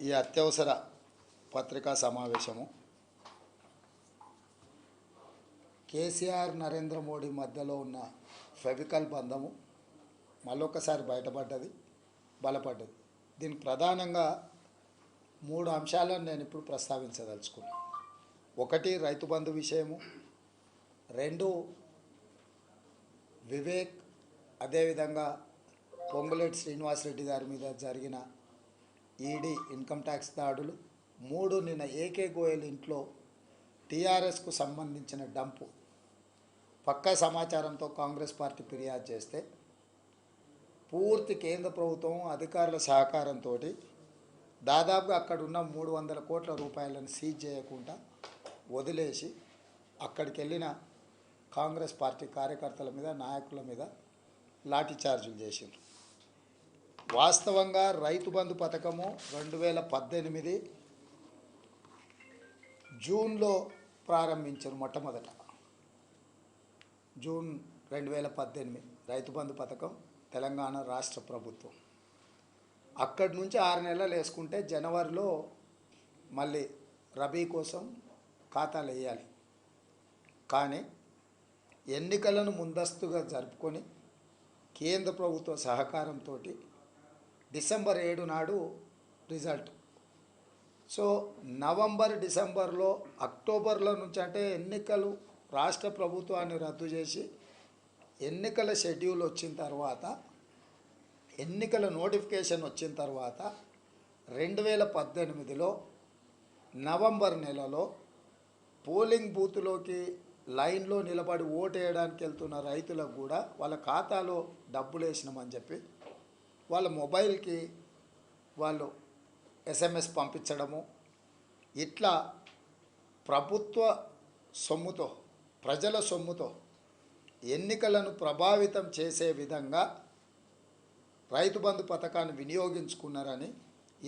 ఈ అత్యవసర పత్రికా సమావేశము కేసీఆర్ నరేంద్ర మోడీ మధ్యలో ఉన్న ఫెవికల్ బంధము మళ్ళొకసారి బయటపడ్డది, బలపడ్డది. దీనికి ప్రధానంగా 3 అంశాలను నేను ఇప్పుడు ప్రస్తావించదలుచుకున్నాను. 1 రైతు బంధు విషయము, 2 వివేక్, అదేవిధంగా పొంగులేటి శ్రీనివాసరెడ్డి గారి మీద జరిగిన ఈడీ ఇన్కమ్ ట్యాక్స్ దాడులు, 3 నిన్న ఏకే గోయల్ ఇంట్లో టీఆర్ఎస్కు సంబంధించిన డంపు. పక్కా సమాచారంతో కాంగ్రెస్ పార్టీ ఫిర్యాదు చేస్తే పూర్తి కేంద్ర ప్రభుత్వం అధికారుల సహకారంతో దాదాపుగా అక్కడున్న 300 కోట్ల రూపాయలను సీజ్ చేయకుండా వదిలేసి అక్కడికి వెళ్ళిన కాంగ్రెస్ పార్టీ కార్యకర్తల మీద, నాయకుల మీద లాఠీ చార్జీలు చేసిండ్రు. వాస్తవంగా రైతు బంధు పథకము 2018 జూన్లో ప్రారంభించారు. మొట్టమొదట జూన్ 2018 రైతు బంధు పథకం తెలంగాణ రాష్ట్ర ప్రభుత్వం. అక్కడి నుంచి 6 నెలలు వేసుకుంటే జనవరిలో మళ్ళీ రబీ కోసం ఖాతాలు వేయాలి. కానీ ఎన్నికలను ముందస్తుగా జరుపుకొని కేంద్ర ప్రభుత్వ సహకారంతో డిసెంబర్ 7 నాడు రిజల్ట్. సో నవంబర్, డిసెంబర్లో, అక్టోబర్లో నుంచి అంటే ఎన్నికలు రాష్ట్ర ప్రభుత్వాన్ని రద్దు చేసి ఎన్నికల షెడ్యూల్ వచ్చిన తర్వాత, ఎన్నికల నోటిఫికేషన్ వచ్చిన తర్వాత 2018లో నవంబర్ నెలలో పోలింగ్ బూత్లోకి లైన్లో నిలబడి ఓటు వేయడానికి వెళ్తున్న రైతులకు కూడా వాళ్ళ ఖాతాలో డబ్బులు వేసినామని చెప్పి వాళ్ళ మొబైల్కి వాళ్ళు SMS పంపించడము, ఇట్లా ప్రభుత్వ సొమ్ముతో, ప్రజల సొమ్ముతో ఎన్నికలను ప్రభావితం చేసే విధంగా రైతు బంధు పథకాన్ని వినియోగించుకున్నారని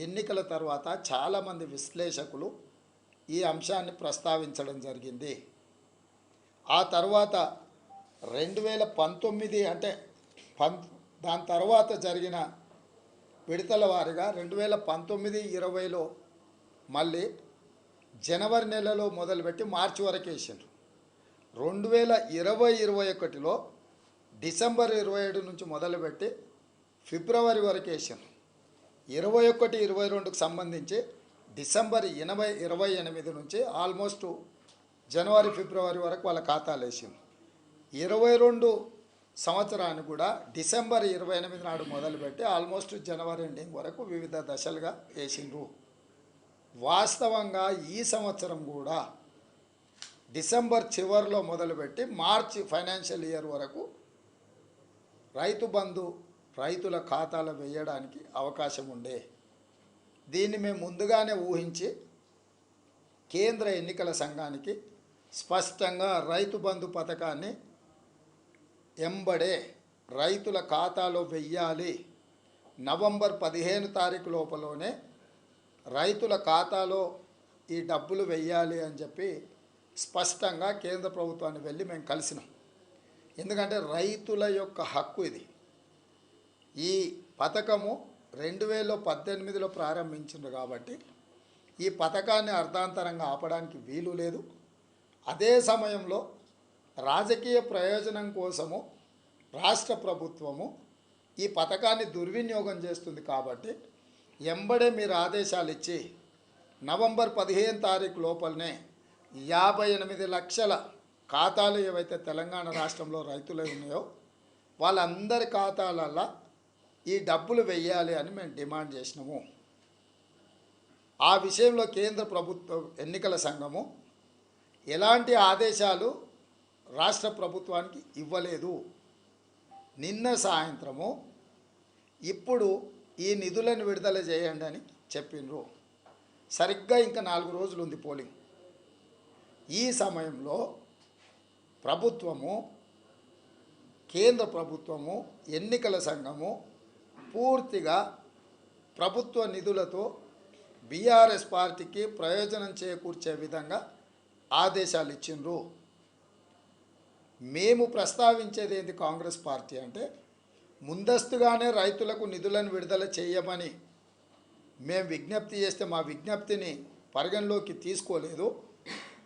ఎన్నికల తర్వాత చాలామంది విశ్లేషకులు ఈ అంశాన్ని ప్రస్తావించడం జరిగింది. ఆ తర్వాత 2019 అంటే దాని తర్వాత జరిగిన విడతల వారీగా 2019-20లో మళ్ళీ జనవరి నెలలో మొదలుపెట్టి మార్చి వరకు వేసిండ్రు. 2020-21లో డిసెంబర్ 27 నుంచి మొదలుపెట్టి ఫిబ్రవరి వరకు వేసిండ్రు. 21-22కు సంబంధించి డిసెంబర్ 28 నుంచి ఆల్మోస్ట్ జనవరి, ఫిబ్రవరి వరకు వాళ్ళ ఖాతాలు వేసిండ్రు. 22 సంవత్సరాన్ని కూడా డిసెంబర్ 28 నాడు మొదలుపెట్టి ఆల్మోస్ట్ జనవరి ఎండింగ్ వరకు వివిధ దశలుగా వేసిండ్రు. వాస్తవంగా ఈ సంవత్సరం కూడా డిసెంబర్ చివరిలో మొదలుపెట్టి మార్చి ఫైనాన్షియల్ ఇయర్ వరకు రైతు బంధు రైతుల ఖాతాలో వేయడానికి అవకాశం ఉండే. దీన్ని మేము ముందుగానే ఊహించి కేంద్ర ఎన్నికల సంఘానికి స్పష్టంగా రైతు బంధు పథకాన్ని ఎంబడే రైతుల ఖాతాలో వెయ్యాలి, నవంబర్ 15 తారీఖు లోపలనే రైతుల ఖాతాలో ఈ డబ్బులు వెయ్యాలి అని చెప్పి స్పష్టంగా కేంద్ర ప్రభుత్వాన్ని వెళ్ళి మేము కలిసినాం. ఎందుకంటే రైతుల యొక్క హక్కు ఇది. ఈ పథకము 2018లో ప్రారంభించింది కాబట్టి ఈ పథకాన్ని అర్ధాంతరంగా ఆపడానికి వీలు లేదు. అదే సమయంలో రాజకీయ ప్రయోజనం కోసము రాష్ట్ర ప్రభుత్వము ఈ పథకాన్ని దుర్వినియోగం చేస్తుంది కాబట్టి ఎంబడే మీరు ఆదేశాలు ఇచ్చి నవంబర్ 15 తారీఖు లోపలనే 58 లక్షల ఖాతాలు ఏవైతే తెలంగాణ రాష్ట్రంలో రైతులు ఉన్నాయో వాళ్ళందరి ఖాతాలల్లో ఈ డబ్బులు వెయ్యాలి అని మేము డిమాండ్ చేసినాము. ఆ విషయంలో కేంద్ర ప్రభుత్వ ఎన్నికల సంఘము ఎలాంటి ఆదేశాలు రాష్ట్ర ప్రభుత్వానికి ఇవ్వలేదు. నిన్న సాయంత్రము ఇప్పుడు ఈ నిధులను విడుదల చేయండి అని చెప్పిండ్రు. సరిగ్గా ఇంకా 4 రోజులు ఉంది పోలింగ్. ఈ సమయంలో ప్రభుత్వము, కేంద్ర ప్రభుత్వము, ఎన్నికల సంఘము పూర్తిగా ప్రభుత్వ నిధులతో బీఆర్ఎస్ పార్టీకి ప్రయోజనం చేకూర్చే విధంగా ఆదేశాలు ఇచ్చిండ్రు. మేము ప్రస్తావించేది ఏంటి కాంగ్రెస్ పార్టీ అంటే ముందస్తుగానే రైతులకు నిధులను విడుదల చేయమని మేము విజ్ఞప్తి చేస్తే మా విజ్ఞప్తిని పరిగణలోకి తీసుకోలేదు.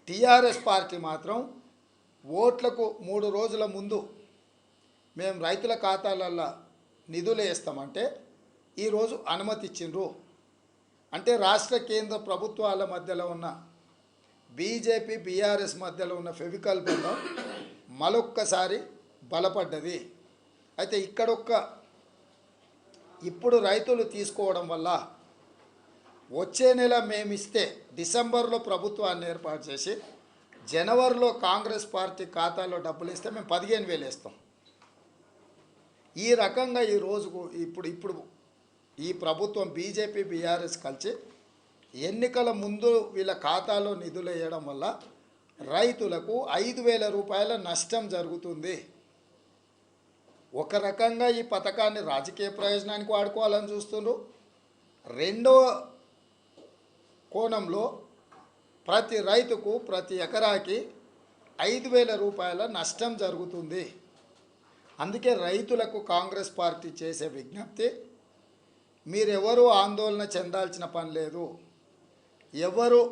టీఆర్ఎస్ పార్టీ మాత్రం ఓట్లకు 3 రోజుల ముందు మేము రైతుల ఖాతాలల్లో నిధులు వేస్తామంటే ఈరోజు అనుమతి ఇచ్చిండ్రు. అంటే రాష్ట్ర కేంద్ర ప్రభుత్వాల మధ్యలో ఉన్న బీజేపీ బీఆర్ఎస్ మధ్యలో ఉన్న ఫెవికల్ బంధం మరొక్కసారి బలపడ్డది. అయితే ఇప్పుడు రైతులు తీసుకోవడం వల్ల వచ్చే నెల మేమిస్తే డిసెంబర్లో ప్రభుత్వాన్ని ఏర్పాటు చేసి జనవరిలో కాంగ్రెస్ పార్టీ ఖాతాలో డబ్బులు ఇస్తే మేము 15,000 వేస్తాం. ఈ రకంగా ఈ రోజుకు ఇప్పుడు ఈ ప్రభుత్వం బీజేపీ బీఆర్ఎస్ కలిసి ఎన్నికల ముందు వీళ్ళ ఖాతాలో నిధులు వేయడం వల్ల రైతులకు 5,000 రూపాయల నష్టం జరుగుతుంది. ఒక రకంగా ఈ పథకాన్ని రాజకీయ ప్రయోజనానికి వాడుకోవాలని చూస్తున్నారు. రెండవ కోణంలో ప్రతి రైతుకు ప్రతి ఎకరాకి 5,000 రూపాయల నష్టం జరుగుతుంది. అందుకే రైతులకు కాంగ్రెస్ పార్టీ చేసే విజ్ఞప్తి, మీరెవరూ ఆందోళన చెందాల్సిన పని లేదు. ఎవరు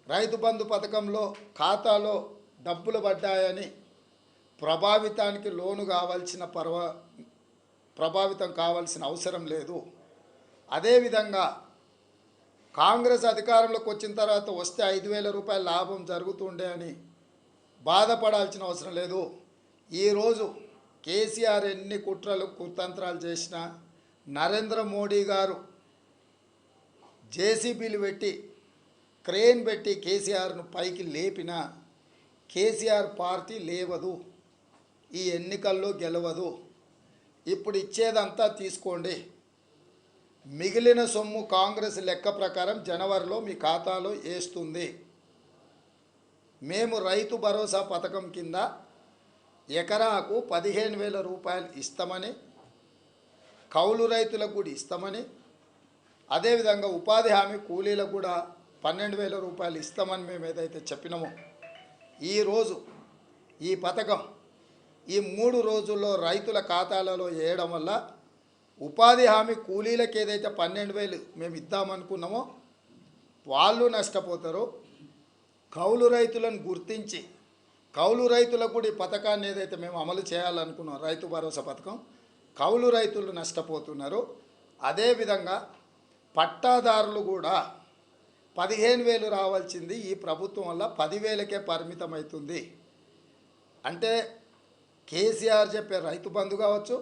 రైతు బంధు పథకంలో ఖాతాలో డబ్బులు పడ్డాయని ప్రభావితానికి లోను కావాల్సిన ప్రభావితం కావాల్సిన అవసరం లేదు. అదేవిధంగా కాంగ్రెస్ అధికారంలోకి వచ్చిన తర్వాత వస్తే 5,000 రూపాయల లాభం జరుగుతుండే అని బాధపడాల్సిన అవసరం లేదు. ఈరోజు కేసీఆర్ ఎన్ని కుట్రలు కుతంత్రాలు చేసినా, నరేంద్ర మోడీ గారు జేసీబీలు పెట్టి క్రేన్ పెట్టి కేసీఆర్ను పైకి లేపినా కేసీఆర్ పార్టీ లేవదు, ఈ ఎన్నికల్లో గెలవదు. ఇప్పుడు ఇచ్చేదంతా తీసుకోండి, మిగిలిన సొమ్ము కాంగ్రెస్ లెక్క ప్రకారం జనవరిలో మీ ఖాతాలో వేస్తుంది. మేము రైతు భరోసా పథకం కింద ఎకరాకు 15,000 రూపాయలు ఇస్తామని, కౌలు రైతులకు కూడా ఇస్తామని, అదేవిధంగా ఉపాధి హామీ కూలీలకు కూడా 12,000 రూపాయలు ఇస్తామని మేము ఏదైతే చెప్పినామో, ఈరోజు ఈ పథకం ఈ 3 రోజుల్లో రైతుల ఖాతాలలో వేయడం వల్ల ఉపాధి హామీ కూలీలకు ఏదైతే 12,000 మేము ఇద్దామనుకున్నామో వాళ్ళు నష్టపోతారు. కౌలు రైతులను గుర్తించి కౌలు రైతులకు కూడా ఈ పథకాన్ని ఏదైతే మేము అమలు చేయాలనుకున్నాం రైతు భరోసా పథకం, కౌలు రైతులు నష్టపోతున్నారు. అదేవిధంగా పట్టాదారులు కూడా 15,000 రావాల్సింది ఈ ప్రభుత్వం వల్ల 10,000కే పరిమితమవుతుంది. అంటే కేసీఆర్ చెప్పే రైతు బంధు కావచ్చు,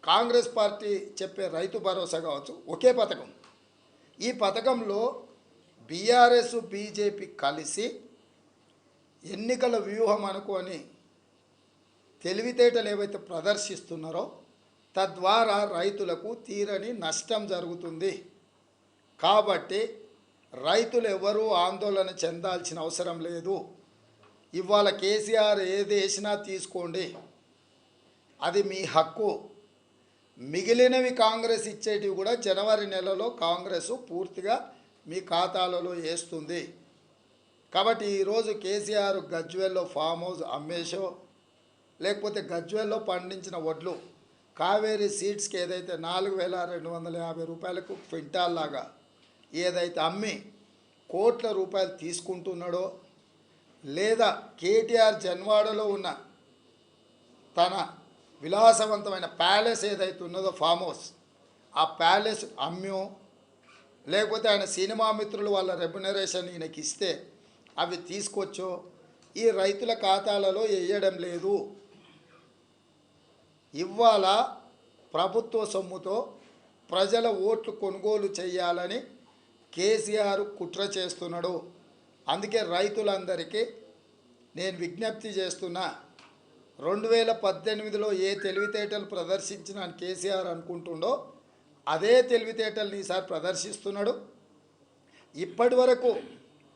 కాంగ్రెస్ పార్టీ చెప్పే రైతు భరోసా కావచ్చు, ఒకే పథకం. ఈ పథకంలో బీఆర్ఎస్ బీజేపీ కలిసి ఎన్నికల వ్యూహం అనుకొని తెలివితేటలు ఏవైతే ప్రదర్శిస్తున్నారో తద్వారా రైతులకు తీరని నష్టం జరుగుతుంది. కాబట్టి రైతులు ఎవరూ ఆందోళన చెందాల్సిన అవసరం లేదు. ఇవాళ కేసీఆర్ ఏది వేసినా తీసుకోండి, అది మీ హక్కు. మిగిలినవి కాంగ్రెస్ ఇచ్చేటివి కూడా జనవరి నెలలో కాంగ్రెస్ పూర్తిగా మీ ఖాతాలలో వేస్తుంది. కాబట్టి ఈరోజు కేసీఆర్ గజ్వేల్లో ఫామ్ హౌస్ అమ్మేసో, లేకపోతే గజ్వేల్లో పండించిన వడ్లు కావేరీ సీడ్స్కి ఏదైతే 4,250 రూపాయలకు క్వింటాల్ లాగా ఏదైతే అమ్మి కోట్ల రూపాయలు తీసుకుంటున్నాడో, లేదా కేటీఆర్ జన్వాడలో ఉన్న తన విలాసవంతమైన ప్యాలెస్ ఏదైతే ఉన్నదో ఫామ్ హౌస్, ఆ ప్యాలెస్ అమ్మో, లేకపోతే ఆయన సినిమా మిత్రులు వాళ్ళ రెమ్యునరేషన్ ఈయనకి ఇస్తే అవి తీసుకొచ్చో ఈ రైతుల ఖాతాలలో వేయడం లేదు. ఇవాళ ప్రభుత్వ సొమ్ముతో ప్రజల ఓట్లు కొనుగోలు చేయాలని కేసీఆర్ కుట్ర చేస్తున్నాడు. అందుకే రైతులందరికీ నేను విజ్ఞప్తి చేస్తున్నా, 2018లో ఏ తెలివితేటలు ప్రదర్శించిన కేసీఆర్ అనుకుంటుండో అదే తెలివితేటల్ని ఈసారి ప్రదర్శిస్తున్నాడు. ఇప్పటి వరకు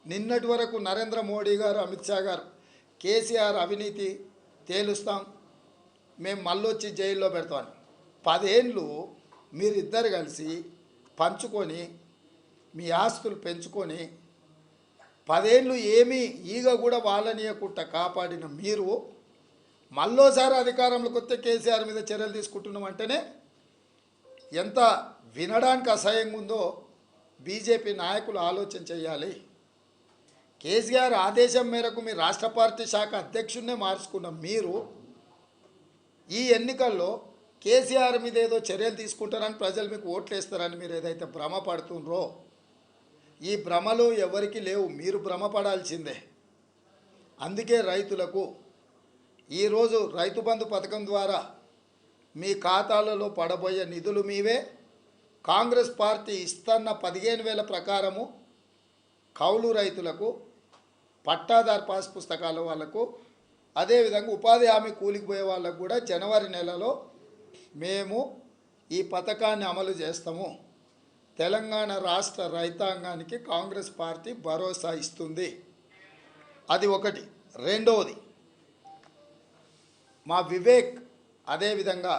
నిన్నటి వరకు నరేంద్ర మోడీ గారు, అమిత్ షా గారు కేసీఆర్ అవినీతి తేలుస్తాం, మేము మళ్ళొచ్చి జైల్లో పెడతామని 10 ఏళ్ళు మీరిద్దరు కలిసి పంచుకొని మీ ఆస్తులు పెంచుకొని 10 ఏళ్ళు ఏమీ ఈగ కూడా వాళ్ళనీయకుండా కాపాడిన మీరు మళ్ళోసారి అధికారంలోకి వస్తే కేసీఆర్ మీద చర్యలు తీసుకుంటున్నామంటేనే ఎంత వినడానికి అసహ్యంగా ఉందో బీజేపీ నాయకులు ఆలోచన చేయాలి. కేసీఆర్ ఆదేశం మేరకు మీ రాష్ట్ర పార్టీ శాఖ అధ్యక్షుడినే మార్చుకున్న మీరు ఈ ఎన్నికల్లో కేసీఆర్ మీద ఏదో చర్యలు తీసుకుంటారని, ప్రజలు మీకు ఓట్లు వేస్తారని మీరు ఏదైతే భ్రమపడుతుండ్రో ఈ భ్రమలు ఎవరికి లేవు, మీరు భ్రమపడాల్సిందే. అందుకే రైతులకు ఈరోజు రైతు బంధు పథకం ద్వారా మీ ఖాతాలలో పడబోయే నిధులు మీవే. కాంగ్రెస్ పార్టీ ఇస్తున్న 15,000 ప్రకారము కౌలు రైతులకు, పట్టాదారు పాస్ పుస్తకాల వాళ్లకు, అదేవిధంగా ఉపాధి హామీ కూలికి పోయే వాళ్ళకు కూడా జనవరి నెలలో మేము ఈ పథకాన్ని అమలు చేస్తాము. తెలంగాణ రాష్ట్ర రైతాంగానికి కాంగ్రెస్ పార్టీ భరోసా ఇస్తుంది. అది ఒకటి. రెండవది, మా వివేక్, అదేవిధంగా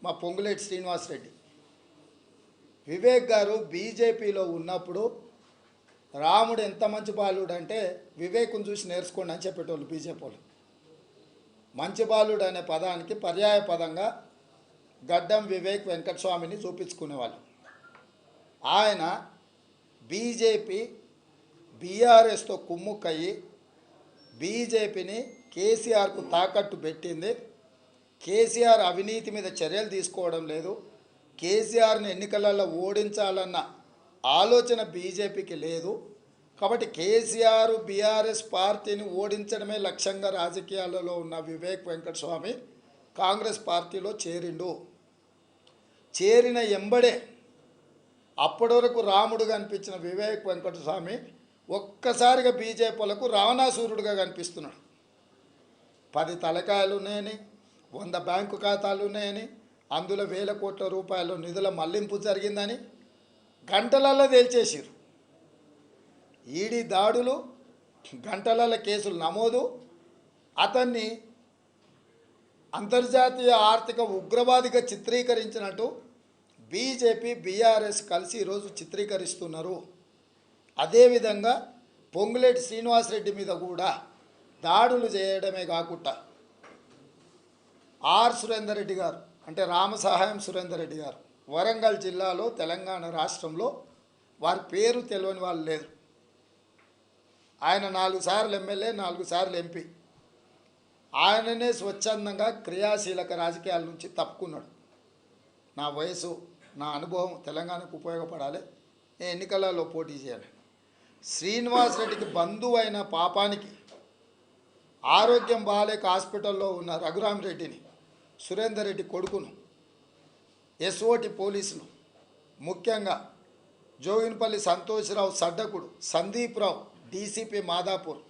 మా పొంగులేటి శ్రీనివాసరెడ్డి, వివేక్ గారు బీజేపీలో ఉన్నప్పుడు రాముడు ఎంత మంచి బాలుడు అంటే వివేకుని చూసి నేర్చుకోండి అని చెప్పేటోళ్ళు బీజేపీ వాళ్ళు. మంచి బాలుడు అనే పదానికి పర్యాయ పదంగా గడ్డం వివేక్ వెంకటస్వామిని చూపించుకునేవాళ్ళు. ఆయన బీజేపీ బీఆర్ఎస్తో కుమ్ముక్కయ్యి బీజేపీని కేసీఆర్కు తాకట్టు పెట్టింది. కేసీఆర్ అవినీతి మీద చర్యలు తీసుకోవడం లేదు. కేసీఆర్ని ఎన్నికలలో ఓడించాలన్న ఆలోచన బీజేపీకి లేదు. కాబట్టి కేసీఆర్ బీఆర్ఎస్ పార్టీని ఓడించడమే లక్ష్యంగా రాజకీయాలలో ఉన్న వివేక్ వెంకటస్వామి కాంగ్రెస్ పార్టీలో చేరిండు. చేరిన ఎంబడే అప్పటి వరకు రాముడుగా కనిపించిన వివేక్ వెంకటస్వామి ఒక్కసారిగా బీజేపీలకు రావణాసురుడుగా కనిపిస్తున్నాడు. 10 తలకాయలు ఉన్నాయని, 100 బ్యాంకు ఖాతాలు ఉన్నాయని, అందులో 1,000 కోట్ల రూపాయల నిధుల మళ్లింపు జరిగిందని గంటలలో తేల్చేసారు. ఈడీ దాడులు, గంటలలో కేసులు నమోదు, అతన్ని అంతర్జాతీయ ఆర్థిక ఉగ్రవాదిగా చిత్రీకరించినట్టు బీజేపీ బీఆర్ఎస్ కలిసి ఈరోజు చిత్రీకరిస్తున్నారు. అదేవిధంగా పొంగులేటి శ్రీనివాసరెడ్డి మీద కూడా దాడులు చేయడమే కాకుండా సురేందర్ రెడ్డి గారు, అంటే రామసహాయం సురేందర్ రెడ్డి గారు, వరంగల్ జిల్లాలో తెలంగాణ రాష్ట్రంలో వారి పేరు తెలియని వాళ్ళు లేరు. ఆయన 4 సార్లు ఎమ్మెల్యే, 4 సార్లు ఎంపీ. ఆయననే స్వచ్ఛందంగా క్రియాశీలక రాజకీయాల నుంచి తప్పుకున్నాడు. నా వయసు, నా అనుభవం తెలంగాణకు ఉపయోగపడాలి, నేను ఎన్నికలలో పోటీ చేయాలి. శ్రీనివాసరెడ్డికి బంధువు అయిన పాపానికి ఆరోగ్యం బాలేక హాస్పిటల్లో ఉన్న రఘురామరెడ్డిని, సురేందర్ రెడ్డి కొడుకును ఎస్ఓటి పోలీసులు, ముఖ్యంగా జోగినపల్లి సంతోష్రావు సడ్డకుడు సందీప్ రావు డీసీపీ మాదాపూర్,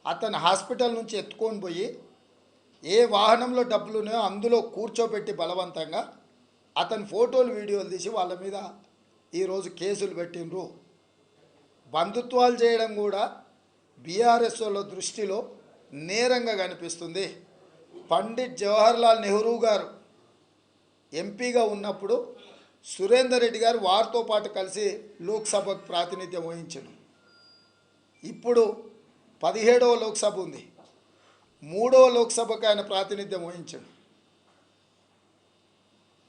అతను హాస్పిటల్ నుంచి ఎత్తుకొని పోయి ఏ వాహనంలో డబ్బులు ఉన్నాయో అందులో కూర్చోబెట్టి బలవంతంగా అతని ఫోటోలు వీడియోలు తీసి వాళ్ళ మీద ఈరోజు కేసులు పెట్టిండ్రు. బంధుత్వాలు చేయడం కూడా బీఆర్ఎస్ వాళ్ళ దృష్టిలో నేరంగా కనిపిస్తుంది. పండిట్ జవహర్లాల్ నెహ్రూ గారు ఎంపీగా ఉన్నప్పుడు సురేందర్ రెడ్డి గారు వారితో పాటు కలిసి లోక్సభకు ప్రాతినిధ్యం వహించారు. ఇప్పుడు 17వ లోక్సభ ఉంది, 3వ లోక్సభకు ఆయన ప్రాతినిధ్యం వహించాడు.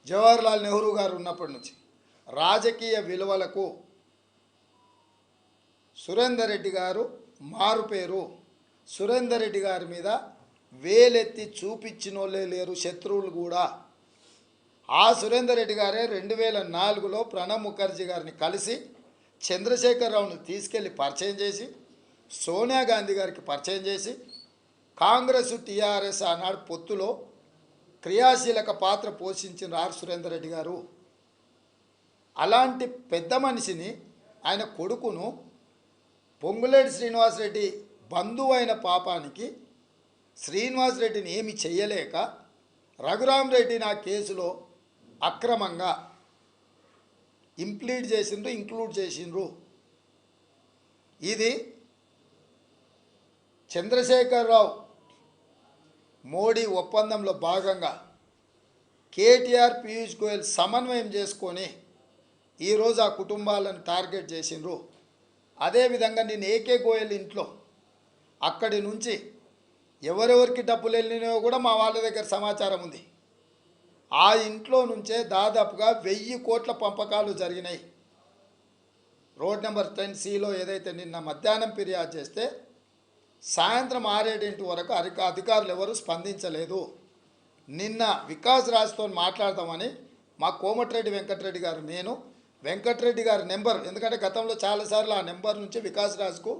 జవహర్లాల్ నెహ్రూ గారు ఉన్నప్పటి నుంచి రాజకీయ విలువలకు సురేందర్ రెడ్డి గారు మారుపేరు. సురేందర్ రెడ్డి గారి మీద వేలెత్తి చూపించిన వాళ్ళే లేరు శత్రువులు కూడా. ఆ సురేందర్ రెడ్డి గారే 2004లో ప్రణబ్ ముఖర్జీ గారిని కలిసి చంద్రశేఖరరావును తీసుకెళ్ళి పరిచయం చేసి, సోనియా గాంధీ గారికి పరిచయం చేసి, కాంగ్రెస్ టీఆర్ఎస్ ఆనాడు పొత్తులో క్రియాశీలక పాత్ర పోషించిన సురేందర్ రెడ్డి గారు. అలాంటి పెద్ద మనిషిని, ఆయన కొడుకును, పొంగులేటి శ్రీనివాసరెడ్డి బంధువు అయిన పాపానికి శ్రీనివాసరెడ్డిని ఏమి చెయ్యలేక రఘురామరెడ్డిని ఆ కేసులో అక్రమంగా ఇంక్లూడ్ చేసిండ్రు. ఇది చంద్రశేఖరరావు మోడీ ఒప్పందంలో భాగంగా కేటీఆర్, పీయూష్ గోయల్ సమన్వయం చేసుకొని ఈరోజు ఆ కుటుంబాలను టార్గెట్ చేసిండ్రు. అదేవిధంగా నేను ఏకే గోయల్ ఇంట్లో అక్కడి నుంచి ఎవరెవరికి డబ్బులు వెళ్ళినాయో కూడా మా వాళ్ళ దగ్గర సమాచారం ఉంది. ఆ ఇంట్లో నుంచే దాదాపుగా 1000 కోట్ల పంపకాలు జరిగినాయి. రోడ్ నెంబర్ 10Cలో ఏదైతే నిన్న మధ్యాహ్నం ఫిర్యాదు చేస్తే సాయంత్రం 6-7 వరకు అధికారులు ఎవరు స్పందించలేదు. నిన్న వికాస్ రాజ్తో మాట్లాడదామని మా కోమటిరెడ్డి వెంకటరెడ్డి గారు, నేను వెంకటరెడ్డి గారి నెంబర్, ఎందుకంటే గతంలో చాలాసార్లు ఆ నెంబర్ నుంచి వికాస్ రాజ్కు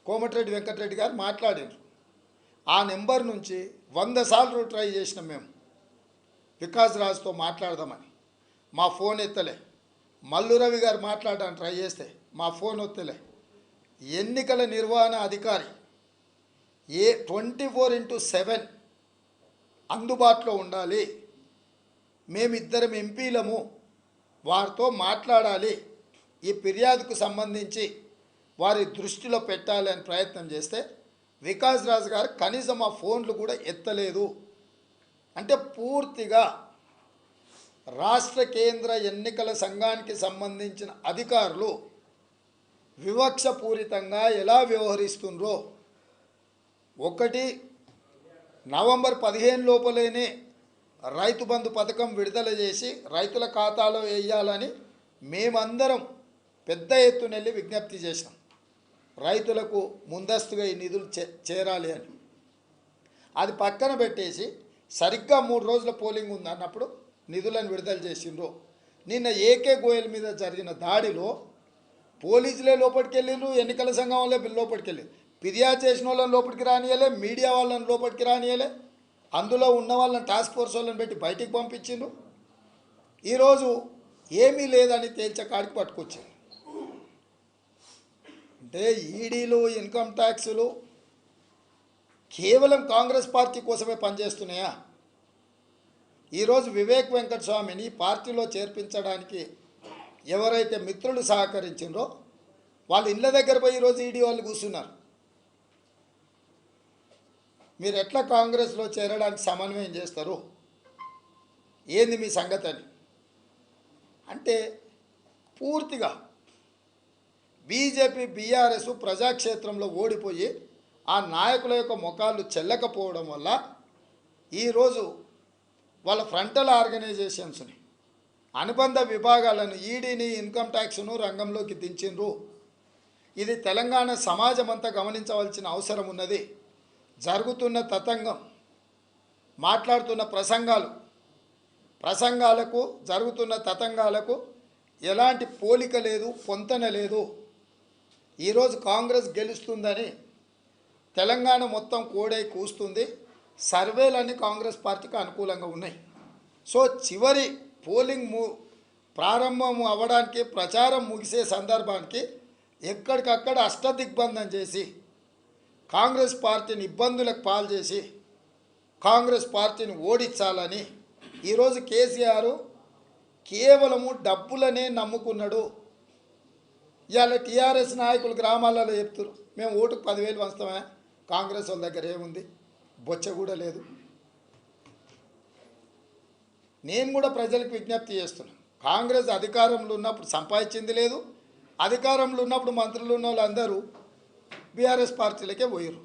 కోమటిరెడ్డి వెంకటరెడ్డి గారు మాట్లాడారు. ఆ నెంబర్ నుంచి 100 సార్లు ట్రై చేసినాం మేము వికాస్ రాజ్తో మాట్లాడదామని. మా ఫోన్ ఎత్తలే. మల్లు రవి గారు మాట్లాడడానికి ట్రై చేస్తే మా ఫోన్ ఎత్తలే. ఎన్నికల నిర్వహణ అధికారి 24/7 అందుబాటులో ఉండాలి, మేమిద్దరం ఎంపీలము, వారితో మాట్లాడాలి, ఈ ఫిర్యాదుకు సంబంధించి వారి దృష్టిలో పెట్టాలి అని ప్రయత్నం చేస్తే వికాస్ రాజ్ గారు కనీసం ఆ ఫోన్లు కూడా ఎత్తలేదు. అంటే పూర్తిగా రాష్ట్ర కేంద్ర ఎన్నికల సంఘానికి సంబంధించిన అధికారులు వివక్షపూరితంగా ఎలా వ్యవహరిస్తుండ్రో, ఒకటి నవంబర్ 15 లోపలేనే రైతు బంధు పథకం విడుదల చేసి రైతుల ఖాతాలో వేయాలని మేమందరం పెద్ద ఎత్తున వెళ్ళి విజ్ఞప్తి చేసినాం. రైతులకు ముందస్తుగా ఈ నిధులు చేరాలి అని. అది పక్కన పెట్టేసి సరిగ్గా 3 రోజుల పోలింగ్ ఉందన్నప్పుడు నిధులను విడుదల చేసిండ్రు. నిన్న ఏకే గోయల్ మీద జరిగిన దాడిలో పోలీసులే లోపలికి వెళ్ళిండ్రు, ఎన్నికల సంఘం వాళ్ళే లోపలికి వెళ్ళారు. ఫిర్యాదు చేసిన వాళ్ళని లోపలికి రానియలే, మీడియా వాళ్ళని లోపలికి రానియలే, అందులో ఉన్న వాళ్ళని టాస్క్ ఫోర్స్ వాళ్ళని పెట్టి బయటికి పంపించిండ్రు. ఈరోజు ఏమీ లేదని తేల్చే కాడికి పట్టుకొచ్చింది. అంటే ఈడీలు, ఇన్కమ్ ట్యాక్సులు కేవలం కాంగ్రెస్ పార్టీ కోసమే పనిచేస్తున్నాయా? ఈరోజు వివేక్ వెంకటస్వామిని పార్టీలో చేర్పించడానికి ఎవరైతే మిత్రులు సహకరించిండ్రో వాళ్ళ ఇళ్ళ దగ్గర పోయి ఈరోజు ఈడీ వాళ్ళు కూర్చున్నారు. మీరు ఎట్లా కాంగ్రెస్లో చేరడానికి సమన్వయం చేస్తారు, ఏంది మీ సంగతి అని. అంటే పూర్తిగా బీజేపీ, బీఆర్ఎస్ ప్రజాక్షేత్రంలో ఓడిపోయి ఆ నాయకుల యొక్క ముఖాలు చెల్లకపోవడం వల్ల ఈరోజు వాళ్ళ ఫ్రంటల్ ఆర్గనైజేషన్స్ని, అనుబంధ విభాగాలను, ఈడీని, ఇన్కమ్ ట్యాక్స్ను రంగంలోకి దించిండ్రు. ఇది తెలంగాణ సమాజం అంతా గమనించవలసిన అవసరం ఉన్నది. జరుగుతున్న తతంగం, మాట్లాడుతున్న ప్రసంగాలకు జరుగుతున్న తతంగాలకు ఎలాంటి పోలిక లేదు, పొంతన లేదు. ఈరోజు కాంగ్రెస్ గెలుస్తుందని తెలంగాణ మొత్తం కోడై కూస్తుంది. సర్వేలన్నీ కాంగ్రెస్ పార్టీకి అనుకూలంగా ఉన్నాయి. సో చివరి పోలింగ్ ప్రారంభం అవ్వడానికి, ప్రచారం ముగిసే సందర్భానికి ఎక్కడికక్కడ అష్టదిగ్బంధం చేసి కాంగ్రెస్ పార్టీని ఇబ్బందులకు పాలు చేసి కాంగ్రెస్ పార్టీని ఓడించాలని ఈరోజు కేసీఆర్ కేవలము డబ్బులనే నమ్ముకున్నాడు. ఇవాళ టీఆర్ఎస్ నాయకులు గ్రామాలలో చెప్తారు, మేము ఓటుకు 10,000 వస్తామే, కాంగ్రెస్ వాళ్ళ దగ్గర ఏముంది, బొచ్చ కూడా లేదు. నేను కూడా ప్రజలకు విజ్ఞప్తి చేస్తున్నాను, కాంగ్రెస్ అధికారంలో ఉన్నప్పుడు సంపాదించింది లేదు, అధికారంలో ఉన్నప్పుడు మంత్రులు ఉన్న వాళ్ళందరూ బీఆర్ఎస్ పార్టీలకే పోయారు.